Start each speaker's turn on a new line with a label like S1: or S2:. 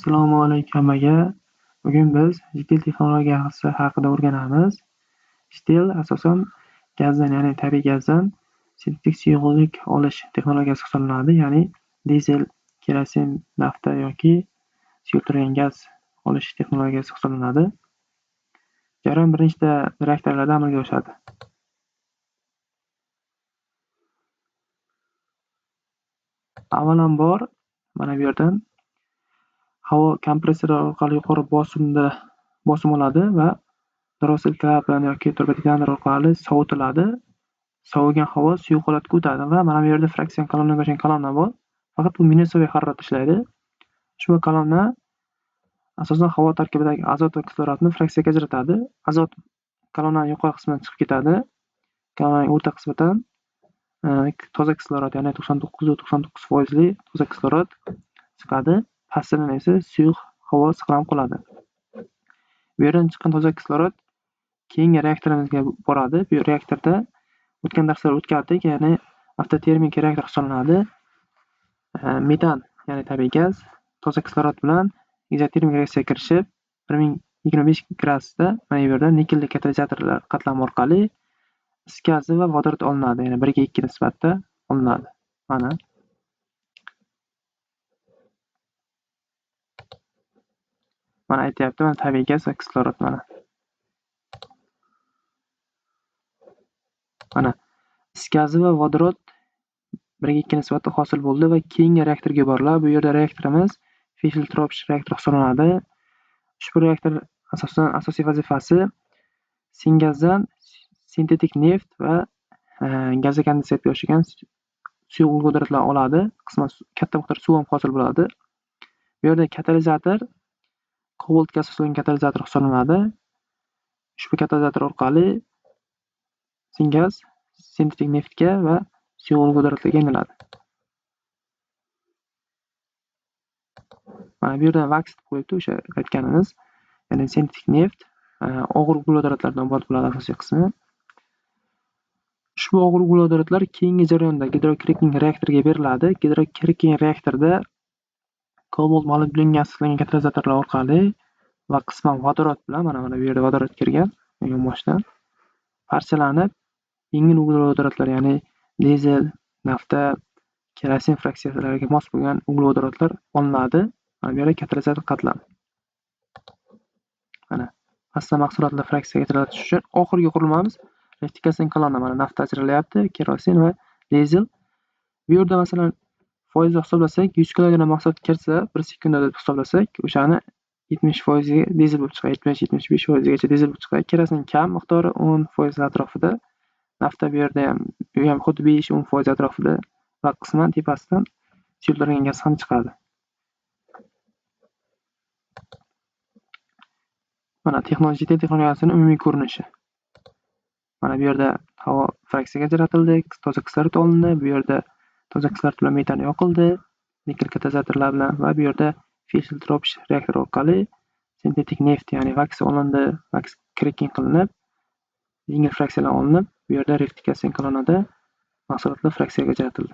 S1: Assalomu alaykum hammaga. Bugun biz Jitil texnologiyasi haqida o'rganamiz. Jitil asosan gazdan, ya'ni tabiiy gazdan sintetik suyuqlik olish texnologiyasi hisoblanadi. Ya'ni dizel, kerosin, nafta yoki suyultirilgan gaz olish texnologiyasi hisoblanadi. Jarayon bir nechta reaktorlarda amalga oshadi. Avvalambor mana bu yerdan havo kompressori orqali yuqori bosim oladi va drossel klapan yoki turbodiganer orqali sovitiladi. Sovigan havo suyuq holatga o'tadi va mana bu yerda fraksion kolonnaga o'xshagan kolonna bor. Faqat bu minusli haroratda ishlaydi. Ushbu kolonna asosan havo tarkibidagi azot va kislorodni fraksiyaga ajratadi. Azot kolonnaning yuqori qismidan chiqib ketadi. Kolonnaning o'rta qismidan toza kislorod, ya'ni 99.99% toza kislorod chiqadi. Pastidan esa suyuq havo saqlanib qoladi. Bu yerdan chiqqan toza kislorod keyingi reaktorimizga boradi. Bu reaktorda o'tgan darslar o'tgandik, ya'ni avtotermik reaktor hisoblanadi. Metan, ya'ni tabiiy gaz, toza kislorod bilan izotermik reaksiyaga kirishib, 1025 gradusda mana bu yerda nikelli katalizatorlar qatlami orqali is gazi va vodorod olinadi, ya'ni 1:2 nisbatda olinadi. Mana aytyapti, mana tabiiy gaz va kislorod mana is gazi va vodorod 1:2 nisbatda hosil bo'ldi va keyingi reaktorga yuboriladi. Bu yerda reaktorimiz Fischer-Tropsch reaktori hisoblanadi. Ushbu reaktor asosan asosiy vazifasi singazdan sintetik neft va gazokondensatga o'xshagan suyuq uglevodorodlarni oladi. Qisman katta miqdorda suv ham hosil bo'ladi. Bu yerda katalizator kobaltga asoslangan katalizator hisoblanadi. Ushbu katalizator orqali singaz sintetik neftga va suyuq uglevodorodlarga aylanadi. Mana bu yerda vaks deb qo'yibdi, o'sha aytganimiz, ya'ni sintetik neft og'ir uglevodorodlardan iborat bo'ladi asosiy qismi. Ushbu og'ir uglevodorodlar keyingi jarayonda gidrokrekking reaktoriga beriladi. Gidrokrekking reaktorda kobalt molekulaga asoslangan katalizatorlar orqali va qisman vodorod bilan mana bu yerda vodorod kirgan yonboshdan parchalanib, yengil uglevodorodlar, ya'ni dizel, nafta, kerosin fraksiyalariga mos bo'lgan uglevodorodlar olinadi. Mana bu yerda katalizator qatlami. Mana pastda mahsulotlar fraksiyaga ajratish uchun oxirgi qurilmamiz refrigeratsiya kolonna. Mana nafta ajralyapti, kerosin va dizel. Bu yerda masalan foizni hisoblasak, 100 kg mahsulot kirsa 1 sekundda deb hisoblasak, o'shani 70% ga dizel bo'lib chiqadi, 70-75% gacha dizel bo'lib chiqadi. Kerosin kam miqdori 10% atrofida, nafta bu yerda ham xuddi 5-10% atrofida va qisman tepasidan suyultirilgan gaz ham chiqadi. Mana Jitil texnologiyasining umumiy ko'rinishi. Mana bu yerda havo fraksiyaga ajratildi, toza kislorod olindi, bu yerda toza kislorod bilan metan yoqildi, nikel katalizatorlar bilan va bu yerda Fischer-Tropsch reaktor orqali sintetik neft, ya'ni vaks olindi, vaks krekking qilinib, yengil fraksiyalar olinib, bu yerda refrigeratsiya kolonnada mahsulotlar fraksiyaga ajratildi.